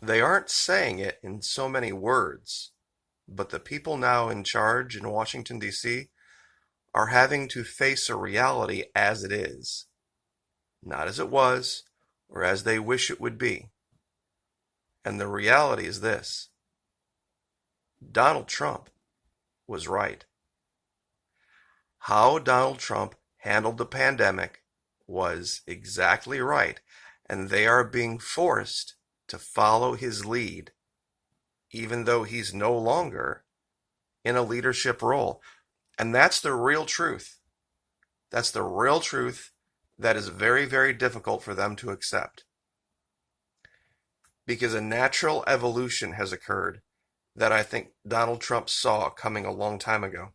They aren't saying it in so many words, but the people now in charge in Washington, D.C. are having to face a reality as it is, not as it was or as they wish it would be. And the reality is this: Donald Trump was right. How Donald Trump handled the pandemic was exactly right, and they are being forced to follow his lead, even though he's no longer in a leadership role. And that's the real truth. That's the real truth that is very, very difficult for them to accept. Because a natural evolution has occurred that I think Donald Trump saw coming a long time ago.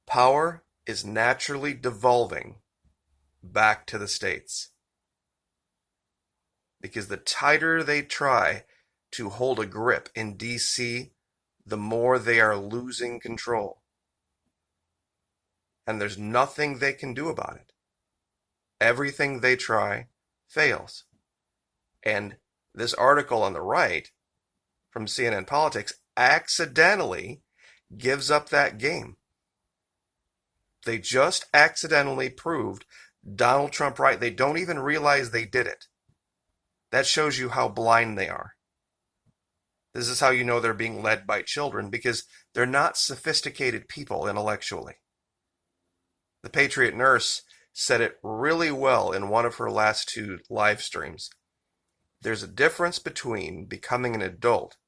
Power is naturally devolving back to the states. Because the tighter they try to hold a grip in D.C., the more they are losing control. And there's nothing they can do about it. Everything they try fails. And this article on the right from CNN Politics accidentally gives up that game. They just accidentally proved Donald Trump right. They don't even realize they did it. That shows you how blind they are. This is how you know they're being led by children, because they're not sophisticated people intellectually. The Patriot Nurse said it really well in one of her last two live streams. There's a difference between becoming an adult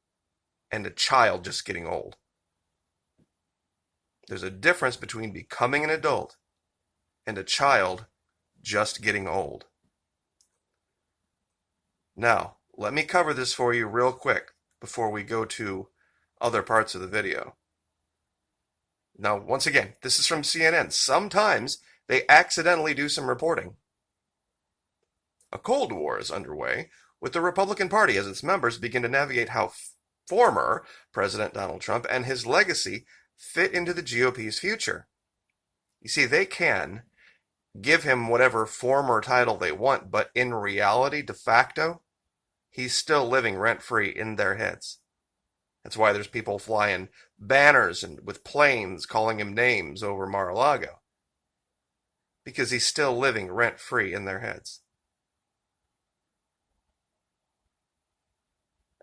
and a child just getting old. There's a difference between becoming an adult and a child just getting old. Now, let me cover this for you real quick before we go to other parts of the video. Now, once again, this is from CNN. Sometimes they accidentally do some reporting. A Cold War is underway with the Republican Party as its members begin to navigate how former President Donald Trump and his legacy fit into the GOP's future. You see, they can give him whatever former title they want, but in reality, de facto, he's still living rent-free in their heads. That's why there's people flying banners and with planes calling him names over Mar-a-Lago. Because he's still living rent-free in their heads.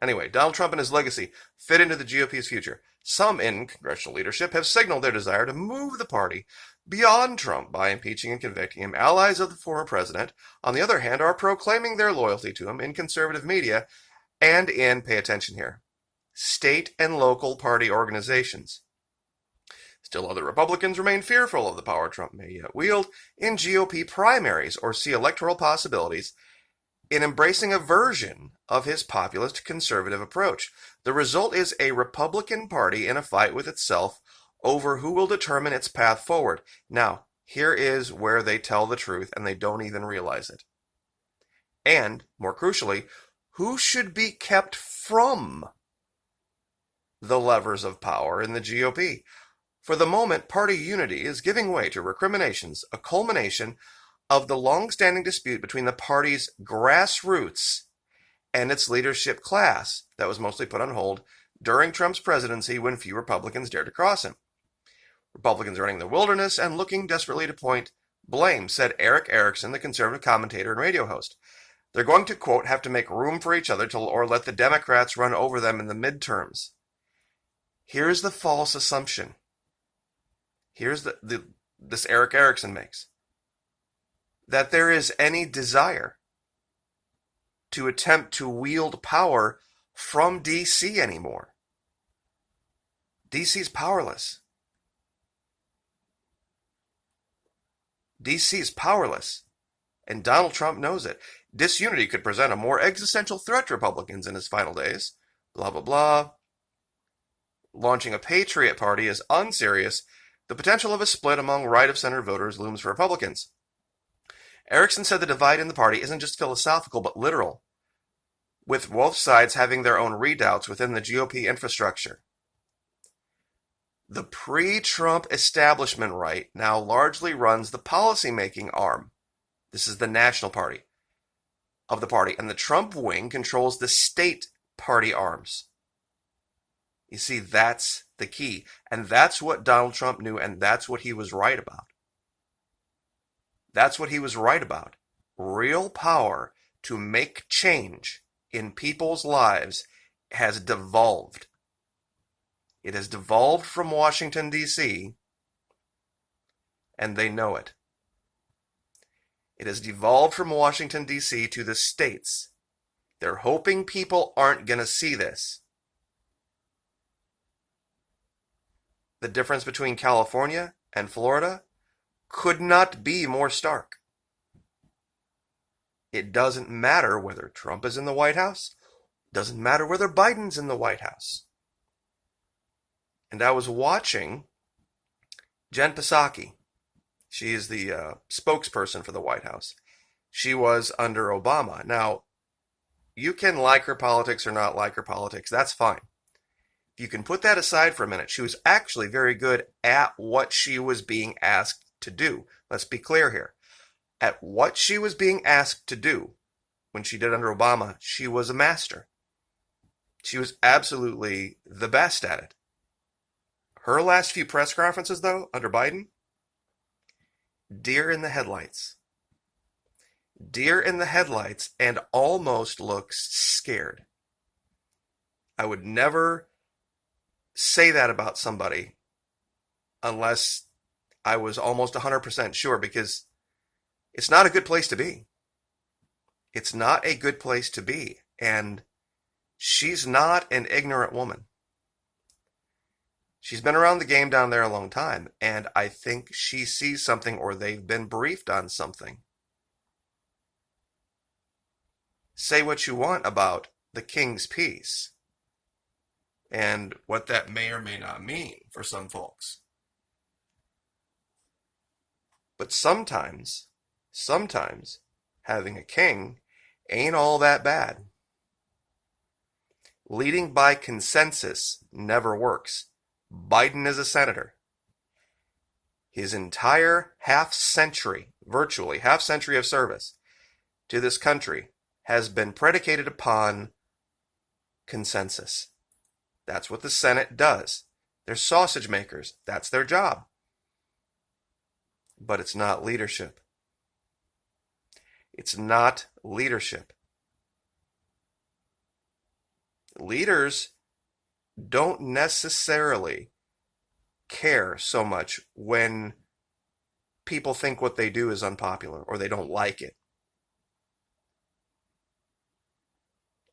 Anyway, Donald Trump and his legacy fit into the GOP's future. Some in congressional leadership have signaled their desire to move the party beyond Trump by impeaching and convicting him. Allies of the former president, on the other hand, are proclaiming their loyalty to him in conservative media and in, pay attention here, state and local party organizations. Still, other Republicans remain fearful of the power Trump may yet wield in GOP primaries or see electoral possibilities in embracing a version of his populist conservative approach. The result is a Republican Party in a fight with itself over who will determine its path forward. Now, here is where they tell the truth and they don't even realize it. And, more crucially, who should be kept from the levers of power in the GOP. For the moment, party unity is giving way to recriminations, a culmination of the long-standing dispute between the party's grassroots and its leadership class that was mostly put on hold during Trump's presidency when few Republicans dared to cross him. Republicans are running the wilderness and looking desperately to point blame, said Eric Erickson, the conservative commentator and radio host. They're going to, quote, have to make room for each other or let the Democrats run over them in the midterms. Here's the false assumption. Here's this Eric Erickson makes. That there is any desire to attempt to wield power from D.C. anymore. D.C.'s powerless. D.C. is powerless, and Donald Trump knows it. Disunity could present a more existential threat to Republicans in his final days. Blah, blah, blah. Launching a Patriot Party is unserious. The potential of a split among right-of-center voters looms for Republicans. Erickson said the divide in the party isn't just philosophical, but literal, with both sides having their own redoubts within the GOP infrastructure. The pre-Trump establishment right now largely runs the policy-making arm. This is the National Party. of the party, and the Trump wing controls the state party arms. You see, that's the key, and that's what Donald Trump knew, and that's what he was right about. That's what he was right about. Real power to make change in people's lives has devolved. It has devolved from Washington, D.C., and they know it. It has devolved from Washington, D.C. to the states. They're hoping people aren't going to see this. The difference between California and Florida could not be more stark. It doesn't matter whether Trump is in the White House. It doesn't matter whether Biden's in the White House. And I was watching Jen Psaki. She is the spokesperson for the White House. She was under Obama. Now, you can like her politics or not like her politics. That's fine. You can put that aside for a minute. She was actually very good at what she was being asked to do. Let's be clear here. At what she was being asked to do when she did under Obama, she was a master. She was absolutely the best at it. Her last few press conferences, though, under Biden, deer in the headlights. Deer in the headlights, and almost looks scared. I would never say that about somebody unless I was almost 100% sure, because it's not a good place to be. It's not a good place to be. And she's not an ignorant woman. She's been around the game down there a long time, and I think she sees something, or they've been briefed on something. Say what you want about the King's Peace and what that may or may not mean for some folks. But sometimes having a king ain't all that bad. Leading by consensus never works. Biden is a senator. His entire virtually half century of service to this country has been predicated upon consensus. That's what the Senate does. They're sausage makers. That's their job. But it's not leadership. It's not leadership. Leaders don't necessarily care so much when people think what they do is unpopular or they don't like it.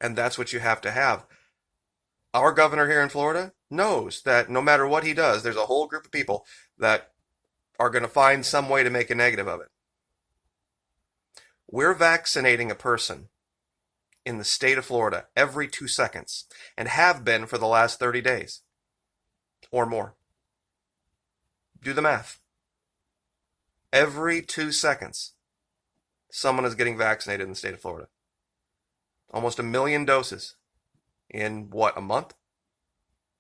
And that's what you have to have. Our governor here in Florida knows that no matter what he does, there's a whole group of people that are going to find some way to make a negative of it. We're vaccinating a person in the state of Florida every 2 seconds, and have been for the last 30 days or more. Do the math. Every 2 seconds, someone is getting vaccinated in the state of Florida. Almost 1 million doses in what, a month?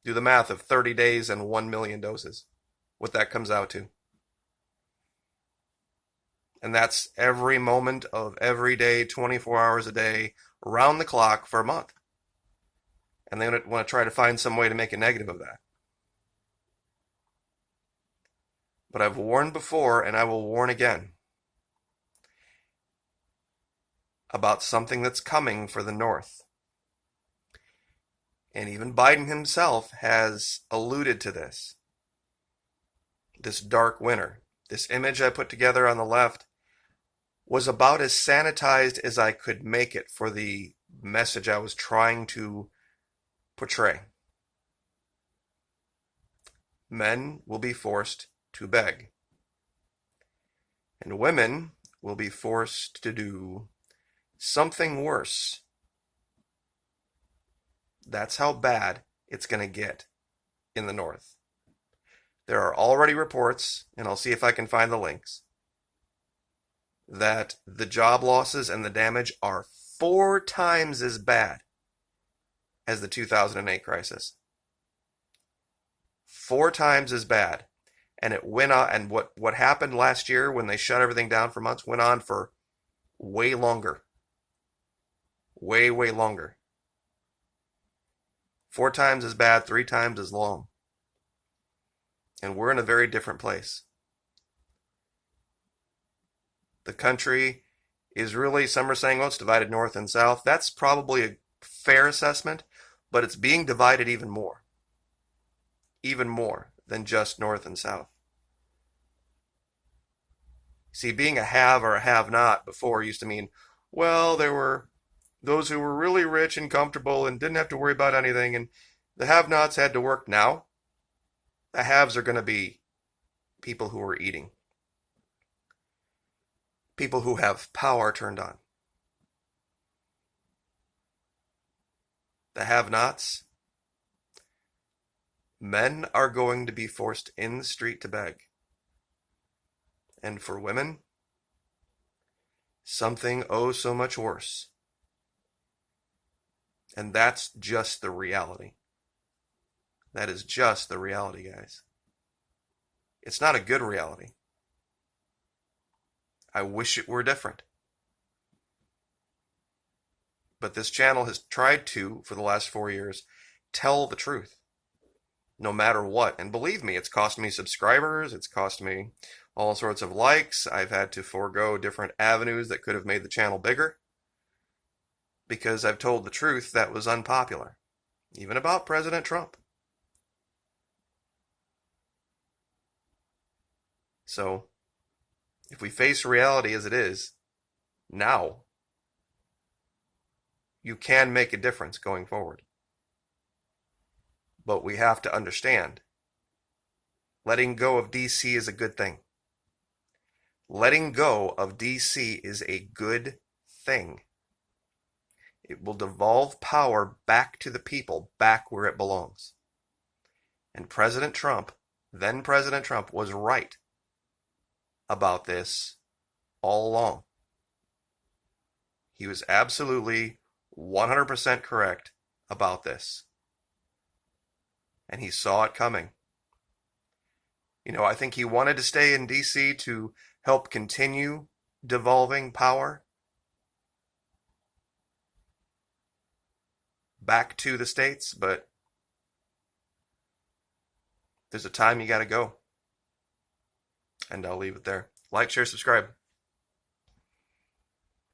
Do the math of 30 days and 1 million doses, what that comes out to. And that's every moment of every day, 24 hours a day, round the clock for a month. And they want to try to find some way to make a negative of that. But I've warned before, and I will warn again, about something that's coming for the North. And even Biden himself has alluded to this. This dark winter. This image I put together on the left was about as sanitized as I could make it for the message I was trying to portray. Men will be forced to beg, and women will be forced to do something worse. That's how bad it's going to get in the North. There are already reports, and I'll see if I can find the links, that the job losses and the damage are 4 times as bad as the 2008 crisis. 4 times as bad. And it went on, and what happened last year when they shut everything down for months went on for way longer. way, way longer. 4 times as bad, 3 times as long. And we're in a very different place. The country is really, some are saying, well, it's divided north and south. That's probably a fair assessment, but it's being divided even more than just north and south. See, being a have or a have-not before used to mean, well, there were those who were really rich and comfortable and didn't have to worry about anything, and the have-nots had to work. Now, the haves are going to be people who are eating, people who have power turned on. The have-nots, men are going to be forced in the street to beg. And for women, something oh so much worse. And that's just the reality. That is just the reality, guys. It's not a good reality. I wish it were different. But this channel has tried to, for the last 4 years, tell the truth. No matter what. And believe me, it's cost me subscribers. It's cost me all sorts of likes. I've had to forego different avenues that could have made the channel bigger, because I've told the truth that was unpopular, even about President Trump. So, if we face reality as it is, now, you can make a difference going forward. But we have to understand, letting go of DC is a good thing. Letting go of DC is a good thing. It will devolve power back to the people, back where it belongs. And President Trump, then President Trump, was right about this all along. He was absolutely 100% correct about this. And he saw it coming. You know, I think he wanted to stay in DC to help continue devolving power back to the states, but there's a time you got to go. And I'll leave it there. Like, share, subscribe.